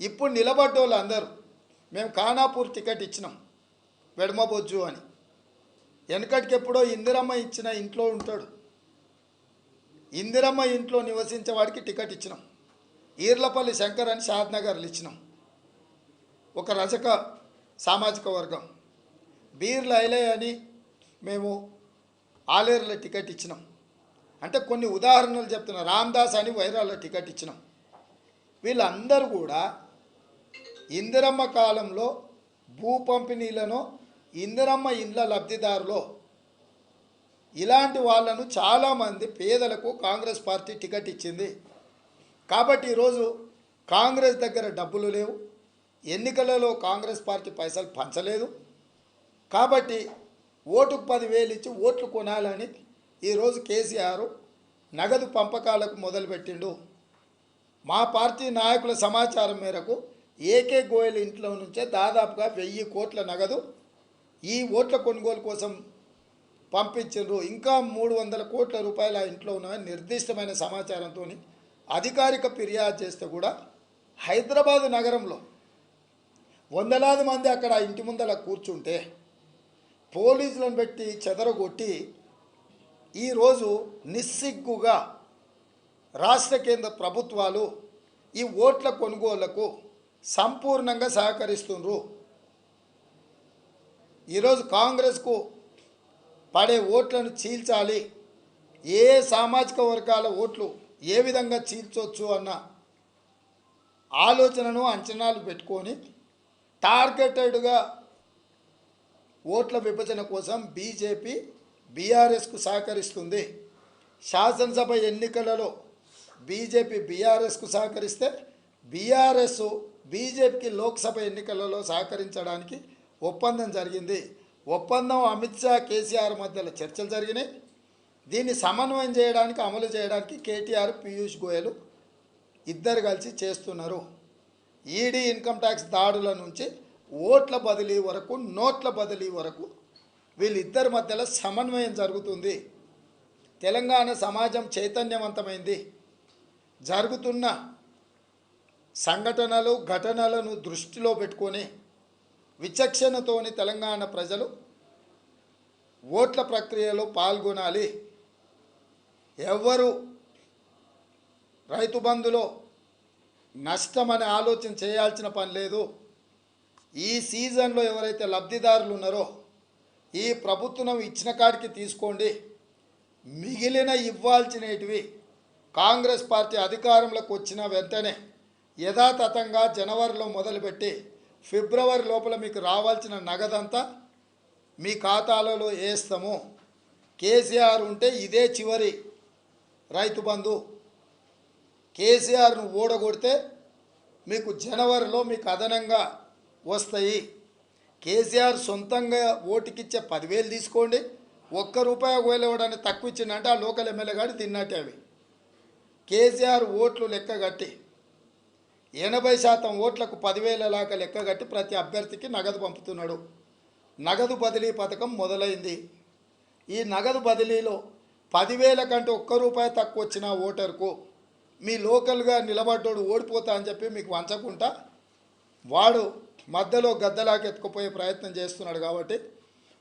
ఇప్పుడు నిలబడ్డ వాళ్ళందరూ మేము ఖానాపూర్ టికెట్ ఇచ్చినాం వెడమబొజ్జు అని. వెనకటికి ఎప్పుడో ఇందిరమ్మ ఇచ్చిన ఇంట్లో ఉంటాడు, ఇందిరమ్మ ఇంట్లో నివసించే వాడికి టికెట్ ఇచ్చినాం. ఈర్లపల్లి శంకర్ అని షాద్నగర్లు ఇచ్చినాం, ఒక రజక సామాజిక వర్గం. బీర్ల ఐలయ్య అని మేము ఆలేరులో టికెట్ ఇచ్చినాం. అంటే కొన్ని ఉదాహరణలు చెప్తున్నా. రామ్దాస్ అని వైరాల్లో టికెట్ ఇచ్చినాం. వీళ్ళందరూ కూడా ఇందిరమ్మ కాలంలో భూ పంపిణీలను, ఇందిరమ్మ ఇండ్ల లబ్ధిదారులో ఇలాంటి వాళ్ళను చాలామంది పేదలకు కాంగ్రెస్ పార్టీ టికెట్ ఇచ్చింది. కాబట్టి ఈరోజు కాంగ్రెస్ దగ్గర డబ్బులు లేవు, ఎన్నికలలో కాంగ్రెస్ పార్టీ పైసలు పంచలేదు. కాబట్టి ఓటుకు 10,000 ఇచ్చి ఓట్లు కొనాలని ఈరోజు కేసీఆర్ నగదు పంపకాలకు మొదలుపెట్టిండు. మా పార్టీ నాయకుల సమాచారం మేరకు ఏకే గోయల్ ఇంట్లో నుంచే దాదాపుగా 1000 కోట్ల నగదు ఈ ఓట్ల కొనుగోలు కోసం పంపించారు. ఇంకా 300 కోట్ల రూపాయలు ఆ ఇంట్లో ఉన్నాయని నిర్దిష్టమైన సమాచారంతో అధికారిక ఫిర్యాదు చేస్తే కూడా హైదరాబాదు నగరంలో వందలాది మంది అక్కడ ఇంటి ముందర కూర్చుంటే పోలీసులను పెట్టి చెదరగొట్టి ఈరోజు నిస్సిగ్గుగా రాష్ట్ర కేంద్ర ప్రభుత్వాలు ఈ ఓట్ల కొనుగోళ్లకు సంపూర్ణంగా సహకరిస్తున్నారు. ఈరోజు కాంగ్రెస్కు పడే ఓట్లను చీల్చాలి, ఏ సామాజిక వర్గాల ఓట్లు ఏ విధంగా చీల్చవచ్చు అన్న ఆలోచనను అంచనాలు పెట్టుకొని టార్గెటెడ్గా ఓట్ల విభజన కోసం బీజేపీ బీఆర్ఎస్కు సహకరిస్తుంది. శాసనసభ ఎన్నికలలో బీజేపీ బీఆర్ఎస్కు సహకరిస్తే బీఆర్ఎస్ బీజేపీకి లోక్సభ ఎన్నికలలో సహకరించడానికి ఒప్పందం జరిగింది. ఒప్పందం అమిత్ షా కేసీఆర్ మధ్యలో చర్చలు జరిగినాయి. దీన్ని సమన్వయం చేయడానికి అమలు చేయడానికి కేటీఆర్ పీయూష్ గోయల్ ఇద్దరు కలిసి చేస్తున్నారు. ఈడీ ఇన్కమ్ ట్యాక్స్ దాడుల నుంచి ఓట్ల బదిలీ వరకు నోట్ల బదిలీ వరకు వీళ్ళిద్దరి మధ్యలో సమన్వయం జరుగుతుంది. తెలంగాణ సమాజం చైతన్యవంతమైంది. జరుగుతున్న సంఘటనలు ఘటనలను దృష్టిలో పెట్టుకొని విచక్షణతోని తెలంగాణ ప్రజలు ఓట్ల ప్రక్రియలో పాల్గొనాలి. ఎవరు రైతు బంధులో నష్టమని ఆలోచన చేయాల్సిన పని లేదు. ఈ సీజన్లో ఎవరైతే లబ్ధిదారులు ఉన్నారో ఈ ప్రభుత్వం ఇచ్చిన కాడికి తీసుకోండి. మిగిలిన ఇవ్వాల్సినవి కాంగ్రెస్ పార్టీ అధికారంలోకి వచ్చిన వెంటనే యథాతథంగా జనవరిలో మొదలుపెట్టి ఫిబ్రవరి లోపల మీకు రావాల్సిన నగదంతా మీ ఖాతాలలో వేస్తాము. కేసీఆర్ ఉంటే ఇదే చివరి రైతు బంధు. కేసీఆర్ను ఓడగొడితే మీకు జనవరిలో మీకు అదనంగా వస్తాయి. కేసీఆర్ సొంతంగా ఓటుకిచ్చే 10,000 తీసుకోండి. ₹1 ఒకవేళ ఇవ్వడానికి తక్కువ ఇచ్చిందంటే ఆ లోకల్ ఎమ్మెల్యే గారు తిన్నట్టే. అవి కేసీఆర్ ఓట్లు లెక్కగట్టి 80% ఓట్లకు 10,000 లాగా లెక్కగట్టి ప్రతి అభ్యర్థికి నగదు పంపుతున్నాడు. నగదు బదిలీ పథకం మొదలైంది. ఈ నగదు బదిలీలో 10,000 కంటే ₹1 తక్కువ వచ్చిన ఓటర్కు మీ లోకల్గా నిలబడ్డోడు ఓడిపోతా అని చెప్పి మీకు వంచకుండా వాడు మధ్యలో గద్దలాకి ఎత్తుకుపోయే ప్రయత్నం చేస్తున్నాడు. కాబట్టి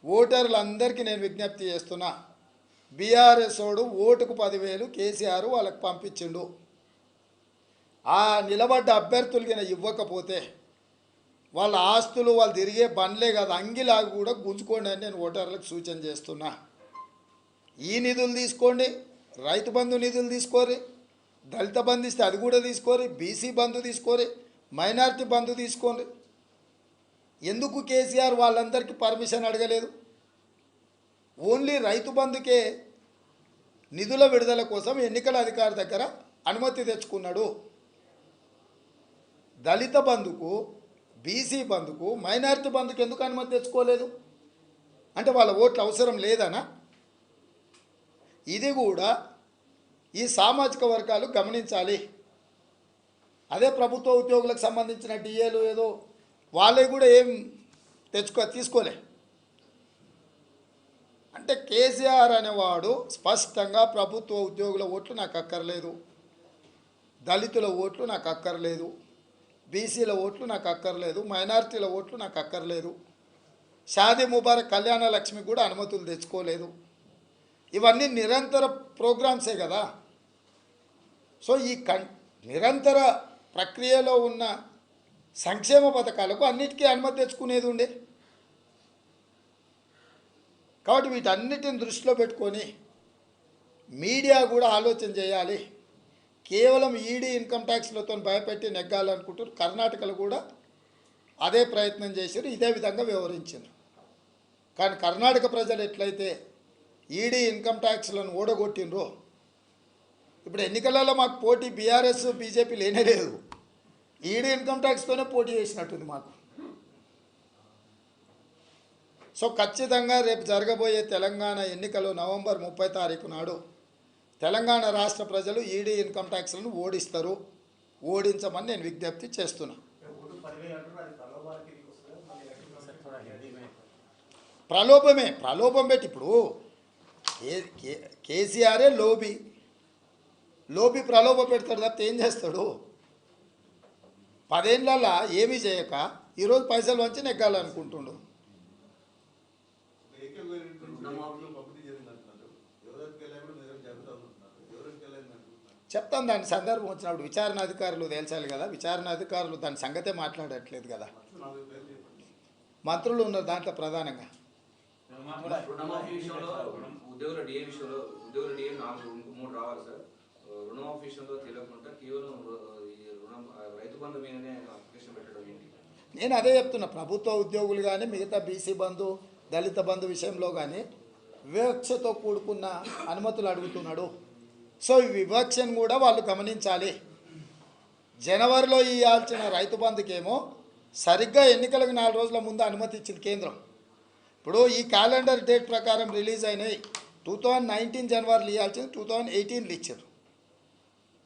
ఓటర్లందరికీ నేను విజ్ఞప్తి చేస్తున్నా, బీఆర్ఎస్ వాడు ఓటుకు 10,000 కేసీఆర్ వాళ్ళకి పంపించిండు. ఆ నిలబడ్డ అభ్యర్థులకి ఇవ్వకపోతే వాళ్ళ ఆస్తులు వాళ్ళు తిరిగే బండ్లే కాదు అంగిలాగా కూడా గుంజుకోండి అని నేను ఓటర్లకు సూచన చేస్తున్నా. ఈ నిధులు తీసుకోండి, రైతు బంధు నిధులు తీసుకోరి, దళిత బంధు ఇస్తే అది కూడా తీసుకోరి, బీసీ బంధు తీసుకోరి, మైనారిటీ బంధు తీసుకోండి. ఎందుకు కేసీఆర్ వాళ్ళందరికీ పర్మిషన్ అడగలేదు? ఓన్లీ రైతు బంధుకే నిధుల విడుదల కోసం ఎన్నికల అధికారి దగ్గర అనుమతి తెచ్చుకున్నాడు. దళిత బంధుకు, బీసీ బంధుకు, మైనారిటీ బంధుకు ఎందుకు అనుమతి తెచ్చుకోలేదు? అంటే వాళ్ళ ఓట్లు అవసరం లేదనా? ఇది కూడా ఈ సామాజిక వర్గాలు గమనించాలి. అదే ప్రభుత్వ ఉద్యోగులకు సంబంధించిన డిఏలు ఏదో వాళ్ళే కూడా ఏం తీసుకోలే. అంటే కేసీఆర్ అనేవాడు స్పష్టంగా ప్రభుత్వ ఉద్యోగుల ఓట్లు నాకు అక్కర్లేదు, దళితుల ఓట్లు నాకు అక్కర్లేదు, బీసీల ఓట్లు నాకు అక్కర్లేదు, మైనారిటీల ఓట్లు నాకు అక్కర్లేదు, షాదీ ముబారక్ కళ్యాణ లక్ష్మి కూడా అనుమతులు తెచ్చుకోలేదు. ఇవన్నీ నిరంతర ప్రోగ్రామ్సే కదా. సో ఈ నిరంతర ప్రక్రియలో ఉన్న సంక్షేమ పథకాలకు అన్నిటికీ అనుమతి తెచ్చుకునేది ఉండే. కాబట్టి వీటన్నిటిని దృష్టిలో పెట్టుకొని మీడియా కూడా ఆలోచన చేయాలి. కేవలం ఈడీ ఇన్కమ్ ట్యాక్స్లతో భయపెట్టి నెగ్గాలనుకుంటారు. కర్ణాటకలో కూడా అదే ప్రయత్నం చేశారు, ఇదే విధంగా వ్యవహరించారు. కానీ కర్ణాటక ప్రజలు ఎట్లయితే ఈడీ ఇన్కమ్ ట్యాక్స్లను ఓడగొట్టినరో, ఇప్పుడు ఎన్నికలలో మాకు పోటీ బీఆర్ఎస్ బీజేపీ లేనే లేదు, ఈడీ ఇన్కమ్ ట్యాక్స్తోనే పోటీ చేసినట్టుంది మాకు. సో ఖచ్చితంగా రేపు జరగబోయే తెలంగాణ ఎన్నికలు నవంబర్ 30 తారీఖు నాడు తెలంగాణ రాష్ట్ర ప్రజలు ఈడీ ఇన్కమ్ ట్యాక్స్లను ఓడిస్తారు. ఓడించమని నేను విజ్ఞప్తి చేస్తున్నా. ప్రలోభం పెట్టి ఇప్పుడు కేసీఆరే లోబి ప్రలోభ పెడతాడు తప్పితే ఏం చేస్తాడు? 10 ఏళ్ళ ఏమీ చేయక ఈరోజు పైసలు వంచి నెగ్గాలనుకుంటుండు. చెప్తాం, దాని సందర్భం వచ్చినప్పుడు విచారణ అధికారులు తేల్చాలి కదా. విచారణ అధికారులు దాని సంగతే మాట్లాడట్లేదు కదా, మంత్రులు ఉన్నారు దాంట్లో ప్రధానంగా. రుణమాఫీ విషయంలో ఉద్యోగుల డిఏ విషయంలో ఉద్యోగుల డిఏ 3 రావాలి సార్. రుణమాఫీ విషయంలో తెలియకుండా కేవలం ఈ రుణం రైతు బంధు మీదనే అప్లికేషన్ పెట్టడం ఏంటి? నేను అదే చెప్తున్నా, ప్రభుత్వ ఉద్యోగులు కానీ మిగతా బీసీ బంధు దళిత బంధు విషయంలో కానీ వివక్షతో కూడుకున్న అనుమతులు అడుగుతున్నాడు. సో ఈ వివక్షను కూడా వాళ్ళు గమనించాలి. జనవరిలో ఇవ్వాల్సిన రైతు బంధుకేమో సరిగ్గా ఎన్నికలకు 4 రోజుల ముందు అనుమతి ఇచ్చింది కేంద్రం. ఇప్పుడు ఈ క్యాలెండర్ డేట్ ప్రకారం రిలీజ్ అయినాయి. 2019 జనవరిలో ఇవ్వాల్సింది 2018లో ఇచ్చారు.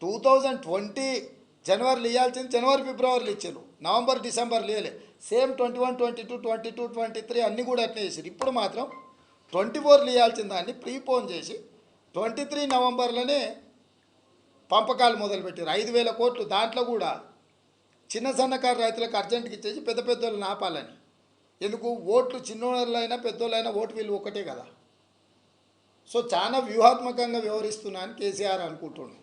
2020 జనవరిలో ఇవ్వాల్సింది జనవరి ఫిబ్రవరిలో ఇచ్చారు. నవంబర్ డిసెంబర్ లేలే. సేమ్ 21, 22, 22, 23 అన్నీ కూడా అట్నే చేశారు. ఇప్పుడు మాత్రం 24లో ఇవ్వాల్సిన దాన్ని ప్రీపోన్ చేసి 23 నవంబర్లోనే పంపకాలు మొదలుపెట్టారు. 5,000 కోట్లు. దాంట్లో కూడా చిన్న సన్నకారు రైతులకు అర్జెంట్కి ఇచ్చేసి పెద్ద పెద్దోళ్ళని ఆపాలని. ఎందుకు? ఓట్లు చిన్నోళ్ళైనా పెద్దోళ్ళైనా ఓటు విలువ ఒకటే కదా. సో చాలా వ్యూహాత్మకంగా వ్యవహరిస్తున్నా అని కేసీఆర్ అనుకుంటున్నాను.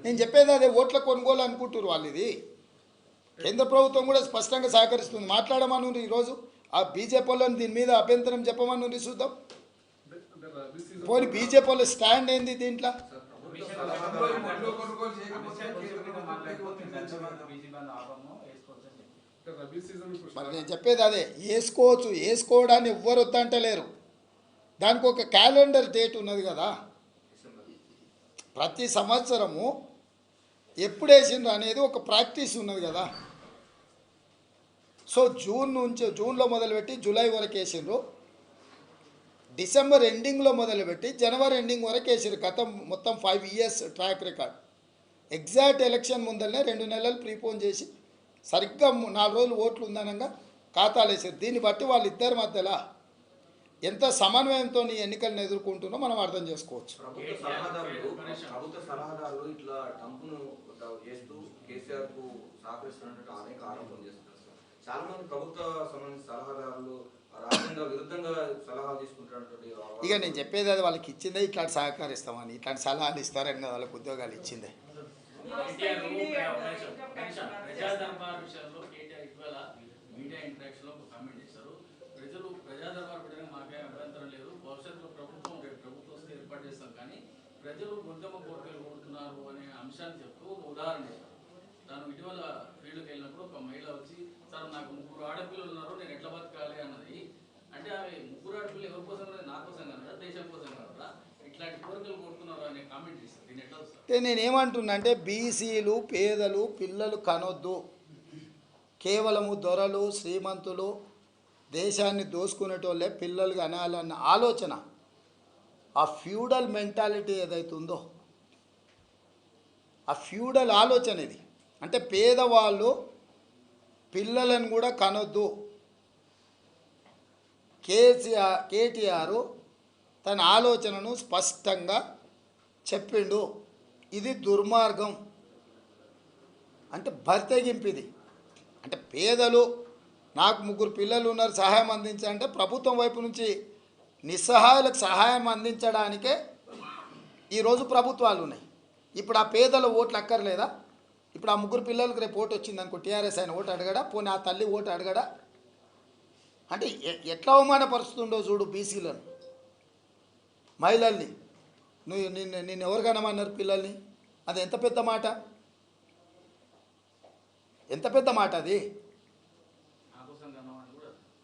నేను చెప్పేది అదే, ఓట్ల కొనుగోలు అనుకుంటున్నారు వాళ్ళు. ఇది కేంద్ర ప్రభుత్వం కూడా స్పష్టంగా సహకరిస్తుంది. మాట్లాడమని ఈరోజు ఆ బీజేపీ వాళ్ళని దీని మీద అభ్యంతరం చెప్పమని చూద్దాం. పోనీ బీజేపీ వాళ్ళ స్టాండ్ ఏంది దీంట్లో? మరి నేను చెప్పేది అదే, వేసుకోవచ్చు. వేసుకోవడాన్ని ఎవ్వరు వద్దంటలేరు. దానికి ఒక క్యాలెండర్ డేట్ ఉన్నది కదా. ప్రతి సంవత్సరము ఎప్పుడు వేసిండ్రు అనేది ఒక ప్రాక్టీస్ ఉన్నది కదా. సో జూన్లో మొదలుపెట్టి జూలై వరకు వేసిండ్రు. డిసెంబర్ ఎండింగ్లో మొదలుపెట్టి జనవరి ఎండింగ్ వరకు వేసారు. గతం మొత్తం 5 years track record. Exact election ముందరనే 2 నెలలు ప్రీపోన్ చేసి సరిగ్గా 4 రోజులు ఓట్లు ఉందనగా ఖాతాలు వేసారు. దీన్ని బట్టి వాళ్ళిద్దరి మధ్యలో ఎంత సమన్వయంతో ఈ ఎన్నికలను ఎదుర్కొంటున్నో మనం అర్థం చేసుకోవచ్చు. ప్రభుత్వ సలహాదారులు ఇట్లా టంపును చేస్తూ కేసీఆర్కు సహకరిస్తున్నట్టు అనేక ఆరోపణలు చేస్తున్నారు. చాలా మంది ప్రభుత్వ సంబంధించిన సలహాదారులు రాజ్యాంగ విరుద్ధంగా సలహాలు తీసుకుంటున్నటువంటి. ఇక నేను చెప్పేది అది, వాళ్ళకి ఇచ్చిందే ఇట్లాంటి సహకరిస్తామని, ఇట్లాంటి సలహాలు ఇస్తారని కదా వాళ్ళకి ఉద్యోగాలు ఇచ్చిందే. ప్రజలు ఉద్యమ కోరికలు కోరుతున్నారు అనే అంశాన్ని చెప్తూ ఉదాహరణ తాను ఇటీవల ఫీల్డ్కి వెళ్ళినప్పుడు ఒక మహిళ వచ్చి, సార్ నాకు 3 ఆడపిల్లలు ఉన్నారు, నేను ఎట్లా బతకాలి అన్నది. అంటే అవి 3 ఆడపిల్లలు ఎవరి కోసం కదా, నా కోసం కదా, దేశం కోసం కదా, ఇట్లాంటి కోరికలు కోరుతున్నారు అనే కామెంట్ చేస్తారు. దీన్ని ఎట్లా వస్తారు? నేనేమంటున్నా అంటే బీసీలు పేదలు పిల్లలు కనొద్దు, కేవలము దొరలు శ్రీమంతులు దేశాన్ని దోసుకునేటోళ్ళే పిల్లలు కనాలన్న ఆలోచన, ఆ ఫ్యూడల్ మెంటాలిటీ ఏదైతే ఉందో ఆ ఫ్యూడల్ ఆలోచన ఇది. అంటే పేదవాళ్ళు పిల్లలను కూడా కనొద్దు. కేటీఆర్ తన ఆలోచనను స్పష్టంగా చెప్పిండు. ఇది దుర్మార్గం. అంటే భర్తెగింపు ఇది. అంటే పేదలు, నాకు 3 పిల్లలు ఉన్నారు, సహాయం అందించాలంటే ప్రభుత్వం వైపు నుంచి నిస్సహాయులకు సహాయం అందించడానికే ఈరోజు ప్రభుత్వాలు ఉన్నాయి. ఇప్పుడు ఆ పేదల ఓట్లు అక్కర్లేదా? ఇప్పుడు ఆ 3 పిల్లలకు రేపు ఓటు వచ్చింది అనుకో, టీఆర్ఎస్ ఆయన ఓటు అడగడా? పోనీ ఆ తల్లి ఓటు అడగడా? అంటే ఎట్లా అవమానపరుస్తుండో చూడు బీసీలను, మహిళల్ని. నిన్ను ఎవరు కనమన్నారు పిల్లల్ని? అది ఎంత పెద్ద మాట, ఎంత పెద్ద మాట అది.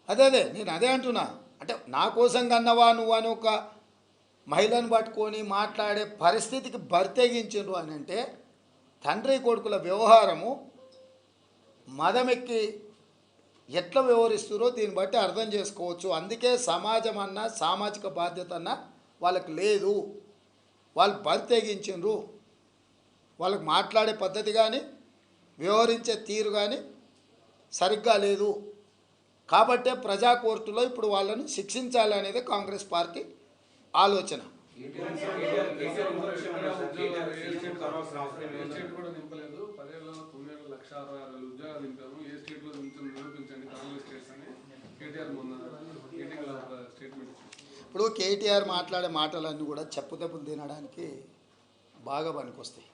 అదే నేను అదే అంటున్నా. అంటే నా కోసం కన్నవా నువ్వు అని ఒక మహిళను పట్టుకొని మాట్లాడే పరిస్థితికి బరితెగించిండ్రు అని అంటే తండ్రి కొడుకుల వ్యవహారము మదమెక్కి ఎట్లా వ్యవహరిస్తారో దీన్ని బట్టి అర్థం చేసుకోవచ్చు. అందుకే సమాజం అన్న సామాజిక బాధ్యత అన్న వాళ్ళకి లేదు. వాళ్ళు బరితెగించిండ్రు. వాళ్ళకి మాట్లాడే పద్ధతి కానీ వ్యవహరించే తీరు కానీ సరిగ్గా లేదు. కాబట్టే ప్రజా కోర్టులో ఇప్పుడు వాళ్ళని శిక్షించాలనేది కాంగ్రెస్ పార్టీ ఆలోచన. కూడా నింపలేదు. 10 ఏళ్ళలో 9,60,60,000 ఉద్యోగాలు నింపారు. ఏ స్టేట్లో నింపించండి పోలీస్ స్టేట్స్ అని కేటీఆర్ మొన్న మీటింగ్లో ఒక స్టేట్మెంట్ ఇచ్చారు. ఇప్పుడు కేటీఆర్ మాట్లాడే మాటలన్నీ కూడా చెప్పుదెప్పులు తినడానికి బాగా పనికొస్తాయి.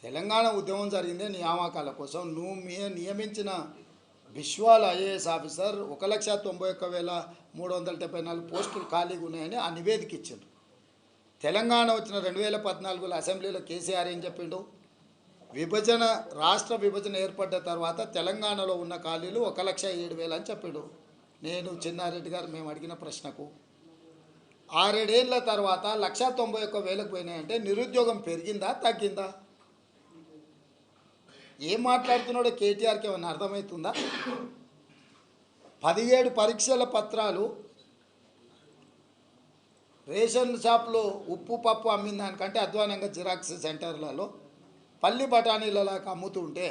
తెలంగాణ ఉద్యమం జరిగిందే నియామకాల కోసం. నువ్వు నియమించిన విశ్వాల్ ఐఏఎస్ ఆఫీసర్ 1,91,374 పోస్టులు ఖాళీగా ఉన్నాయని ఆ నివేదిక ఇచ్చిండు. తెలంగాణ వచ్చిన 2014లో అసెంబ్లీలో కేసీఆర్ ఏం చెప్పిండు? రాష్ట్ర విభజన ఏర్పడ్డ తర్వాత తెలంగాణలో ఉన్న ఖాళీలు 1,07,000 అని చెప్పిండు. నేను చిన్నారెడ్డి గారు మేము అడిగిన ప్రశ్నకు 6-7 ఏళ్ళ తర్వాత 1,91,000 పోయినాయంటే నిరుద్యోగం పెరిగిందా తగ్గిందా? ఏం మాట్లాడుతున్నాడో కేటీఆర్కి ఏమన్నా అర్థమవుతుందా? 17 పరీక్షల పత్రాలు రేషన్ షాప్లో ఉప్పు పప్పు అమ్మిన దానికంటే అధ్వానంగా జిరాక్స్ సెంటర్లలో పల్లి బఠానీలలాగా అమ్ముతుంటే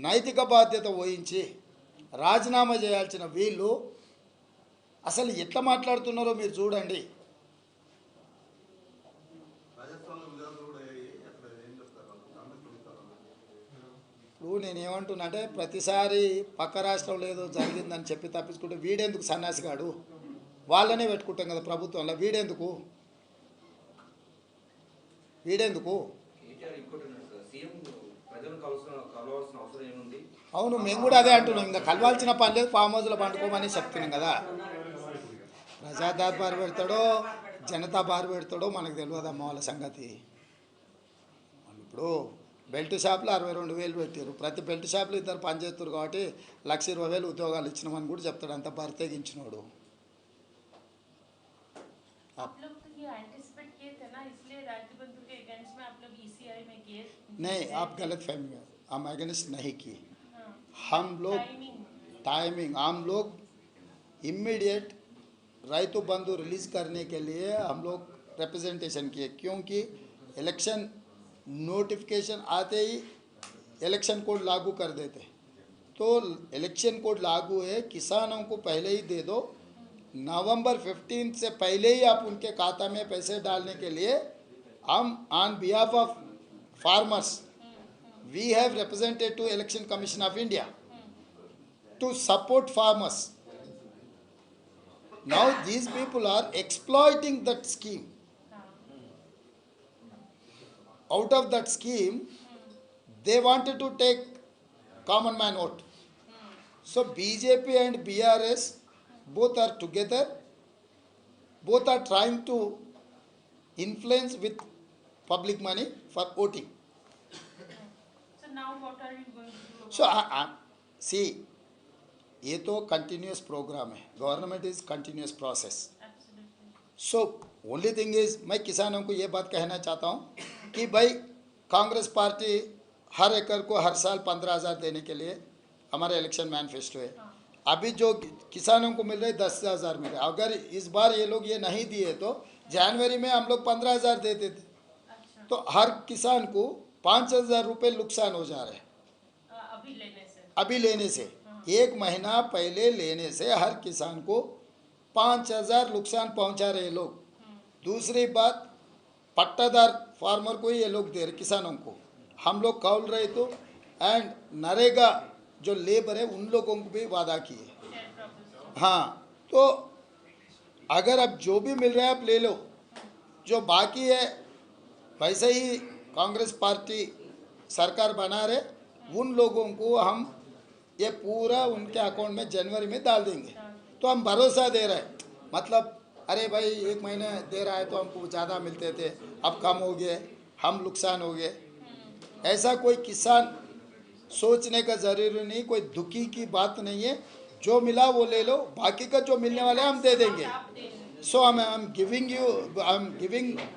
నైతిక బాధ్యత వహించి రాజీనామా చేయాల్సిన వీళ్ళు అసలు ఎట్లా మాట్లాడుతున్నారో మీరు చూడండి. ఇప్పుడు నేనేమంటున్నా అంటే ప్రతిసారి పక్క రాష్ట్రంలో ఏదో జరిగిందని చెప్పి తప్పించుకుంటే వీడెందుకు సన్యాసిగాడు? వాళ్ళనే పెట్టుకుంటాం కదా ప్రభుత్వంలో. వీడెందుకు కేటీఆర్ ఇంకోటి ఉన్నాడు సార్, సీఎం ప్రజలను కలవాల్సిన అవసరం ఏముంది? అవును, మేము కూడా అదే అంటున్నాం. ఇంకా కలవాల్సిన పని లేదు, ఫామ్ హౌస్లో పండుకోమని చెప్తున్నాం కదా. ప్రజా దర్బారు పెడతాడో జనతా బారు పెడతాడో మనకు తెలియదమ్మ వాళ్ళ సంగతి. ఇప్పుడు బెల్ట్ షాప్లో 62,000 పెట్టారు. ప్రతి బెల్ట్ షాప్లో ఇద్దరు పనిచేస్తారు కాబట్టి 1,20,000 ఉద్యోగాలు ఇచ్చినామని కూడా చెప్తాడు. అంత బరితెగించినోడు. नहीं, आप गलत फहमी में, हम अगेंस्ट नहीं किए. हम लोग टाइमिंग हम लोग इमीडिएट राइतु बंधु रिलीज करने के लिए हम लोग रिप्रेजेंटेशन किए, क्योंकि इलेक्शन नोटिफिकेशन आते ही इलेक्शन कोड लागू कर देते. तो इलेक्शन कोड लागू है, किसानों को पहले ही दे दो. नवंबर 15 से पहले ही आप उनके खाता में पैसे डालने के लिए हम on behalf of farmers we have represented to Election Commission of India to support farmers. Now these people are exploiting that scheme. Out of that scheme they wanted to take common man vote. So BJP and BRS both are together, both are trying to influence with public money for voting. So now what are you going to do? So see, ये तो continuous program है. Government is continuous process. Absolutely. So only thing is, मैं किसानों को ये बात कहना चाहता हूँ कि भाई कांग्रेस पार्टी हर एकड़ को हर साल 15,000 देने के लिए हमारा इलेक्शन मैनिफेस्टो है. अभी जो किसानों को मिल रहे 10,000 मिल रहे. अगर इस बार ये लोग ये नहीं दिए तो जनवरी में हम लोग 15,000 देते थे. तो हर किसान को 5,000 रुपये नुकसान हो जा रहे हैं अभी लेने से. 1 महीना पहले लेने से हर किसान को 5,000 नुकसान पहुंचा रहे लोग. दूसरी बात, पट्टादार फार्मर को ये लोग दे रहे किसानों को. हम लोग कौल रहे तो एंड नरेगा जो लेबर है उन लोगों को भी वादा किए. हाँ, तो अगर अब जो भी मिल रहा है आप ले लो, जो बाकी है वैसे ही कांग्रेस पार्टी सरकार बना रहे उन लोगों को हम ये पूरा उनके अकाउंट में जनवरी में डाल देंगे. तो हम भरोसा दे रहे हैं. मतलब अरे भाई 1 महीने दे रहा है तो हमको ज़्यादा मिलते थे, अब कम हो गए, हम नुकसान हो गए. ऐसा कोई किसान सोचने का ज़रूरी नहीं, कोई दुखी की बात नहीं है. जो मिला वो ले लो, बाकी का जो मिलने वाला है हम दे देंगे. So I'm giving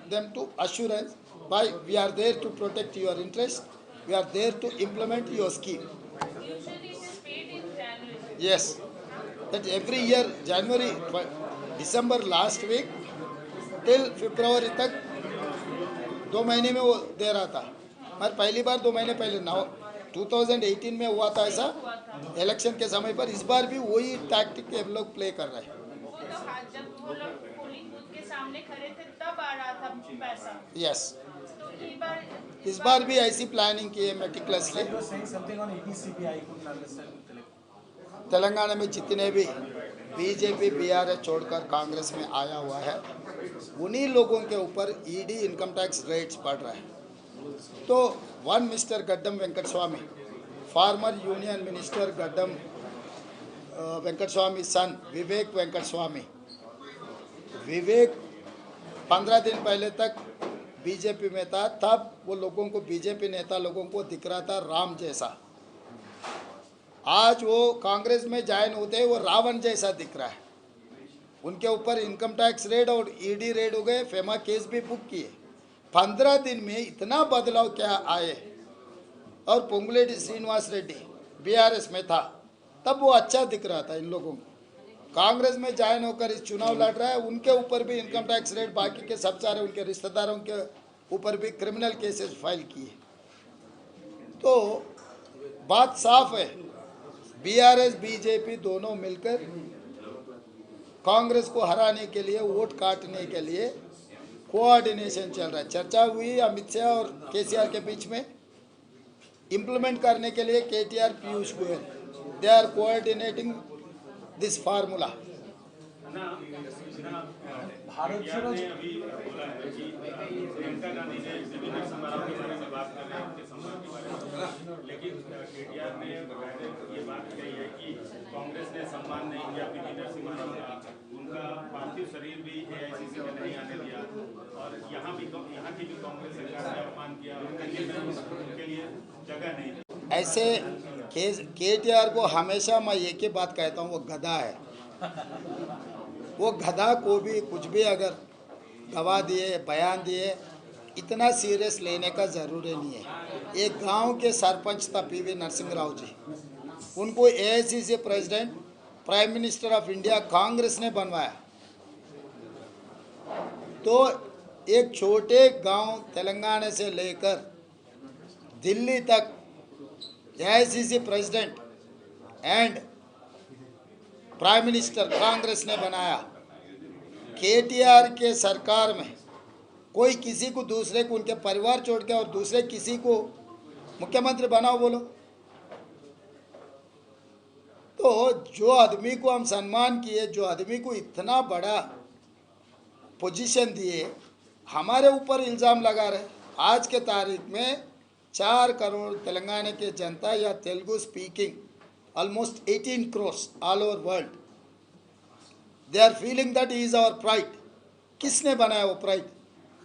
them to assurance. Why we are there to protect your interest. We are there to implement your scheme. Usually it is paid in January. Yes, that every year January, December last week till February तक 2 महीने में वो दे रहा था. मगर पहली बार 2 महीने पहले 2018 में हुआ था ऐसा इलेक्शन के समय पर. इस बार भी वही टैक्टिक हम लोग प्ले कर रहे हैं. वो तो जब वो लोग पोलिंग बूथ के सामने खड़े थे तब आ रहा था पैसा. Yes, तो इस बार भी ऐसी प्लानिंग की है meticulously. You are saying something on EPCP. I couldn't understand. Telangana में जितने भी बीजेपी बीआरएस छोड़कर कांग्रेस में आया हुआ है, उन्हीं लोगों के ऊपर ईडी इनकम टैक्स रेट्स बढ़ रहा है। तो one mister Gaddam Venkatswamy, farmer union minister Gaddam Venkatswamy son Vivek Venkatswamy, Vivek 15 दिन पहले तक बीजेपी में था, तब वो लोगों को, बीजेपी नेता लोगों को दिख रहा था राम जैसा। आज वो कांग्रेस में ज्वाइन होते हैं, वो रावण जैसा दिख रहा है। उनके ऊपर इनकम टैक्स रेड और ईडी रेड हो गए, फेमा केस भी बुक किए। 15 दिन में इतना बदलाव क्या आए। और पोंगुलेटी श्रीनिवास रेड्डी बीआरएस में था, तब वो अच्छा दिख रहा था इन लोगों को। कांग्रेस में ज्वाइन होकर इस चुनाव लड़ रहा है, उनके ऊपर भी इनकम टैक्स रेट, बाकी के सब सारे उनके रिश्तेदारों के ऊपर भी क्रिमिनल केसेस फाइल किए। तो बात साफ है, बीआरएस बीजेपी दोनों मिलकर कांग्रेस को हराने के लिए, वोट काटने के लिए कोऑर्डिनेशन चल रहा है। चर्चा हुई अमित शाह और केसीआर के बीच में, इम्प्लीमेंट करने के लिए KTR, Piyush Goyal, they are coordinating this formula. Bharat ने अभी बोला है कि प्रियंका गांधी ने डिनर समारोह के बारे में बात कर रहे हैं, उनके सम्मान के बारे में, लेकिन केटीआर ने बकायदे ये बात कही है कि कांग्रेस ने सम्मान नहीं किया डिनर समारोह का, उनका पार्थिव शरीर भी एआईसीसी में नहीं आने दिया, और यहाँ की भी कांग्रेस सरकार ने अपमान किया, उनके लिए जगह नहीं। ऐसे केटीआर को हमेशा मैं एक ही बात कहता हूँ, वो गधा है। वो गधा को भी कुछ भी अगर गवाह दिए, बयान दिए, इतना सीरियस लेने का ज़रूरी नहीं है। एक गांव के सरपंच था पीवी नरसिंह राव जी, उनको AICC president, prime minister of India Congress ने बनवाया। तो एक छोटे गांव तेलंगाना से लेकर दिल्ली तक AICC president and prime minister Congress ने बनाया। केटीआर के सरकार में कोई किसी को, दूसरे को, उनके परिवार छोड़ के और दूसरे किसी को मुख्यमंत्री बनाओ बोलो। तो जो आदमी को हम सम्मान किए, जो आदमी को इतना बड़ा पोजीशन दिए, हमारे ऊपर इल्ज़ाम लगा रहे। आज के तारीख में 4 करोड़ तेलंगाना के जनता या Telugu speaking almost 18 crores all over world, they are feeling that he is our pride. किसने बनाया वो प्राइड?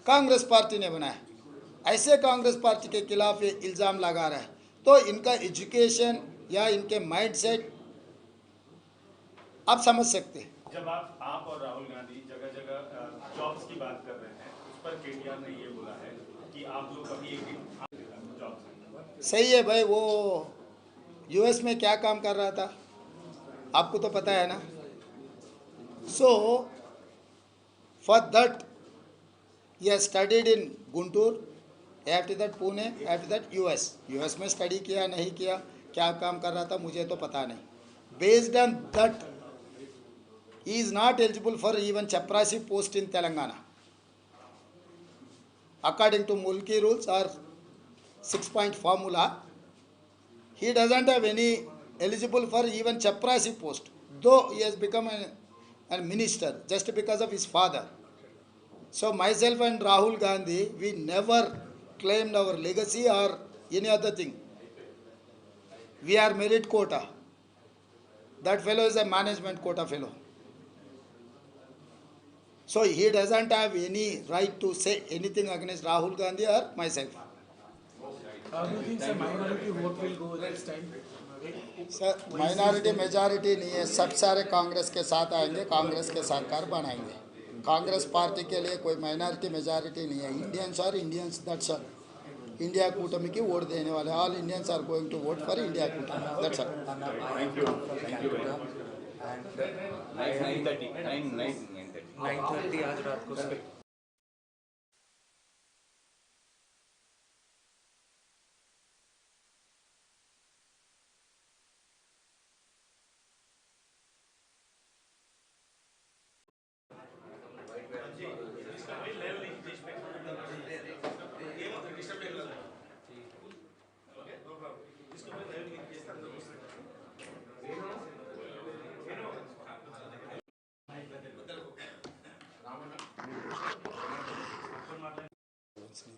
कांग्रेस पार्टी ने बनाया। ऐसे कांग्रेस पार्टी के खिलाफ ये इल्ज़ाम लगा रहा है। तो इनका एजुकेशन या इनके माइंडसेट आप समझ सकते हैं। जब आप और राहुल गांधी जगह जगह जॉब्स की बात कर रहे हैं, उस पर केटीआर ने ये बोला है कि आप लोग कभी एक दिन जॉब। सही है भाई, वो यूएस में क्या काम कर रहा था आपको तो पता है ना। सो फॉर दैट ये studied in Guntur, after that Pune, after that US में स्टडी किया, नहीं किया, क्या काम कर रहा था मुझे तो पता नहीं। Based on that he is not eligible for even chaprasi post in Telangana according to mulki rules और 6 point formula. He doesn't have any eligible for even chaprasi post, though he has become a minister just because of his father. So myself and Rahul Gandhi, we never claimed our legacy or any other thing. We are merit quota. That fellow is a management quota fellow. So he doesn't have any right to say anything against Rahul Gandhi or myself. Do you think the minority vote will go this time? Sir minority majority नहीं है, सब सारे कांग्रेस के साथ आएंगे, कांग्रेस के सरकार बनाएंगे। कांग्रेस पार्टी के लिए कोई माइनॉरिटी मेजॉरिटी नहीं है। इंडियंस और इंडियंस, दैट्स ऑल। इंडिया कूटमी की वोट देने वाले all Indians are going to vote for India kutami, that's all. Thank you. And 9:30 आज रात को వచ్చినాయి.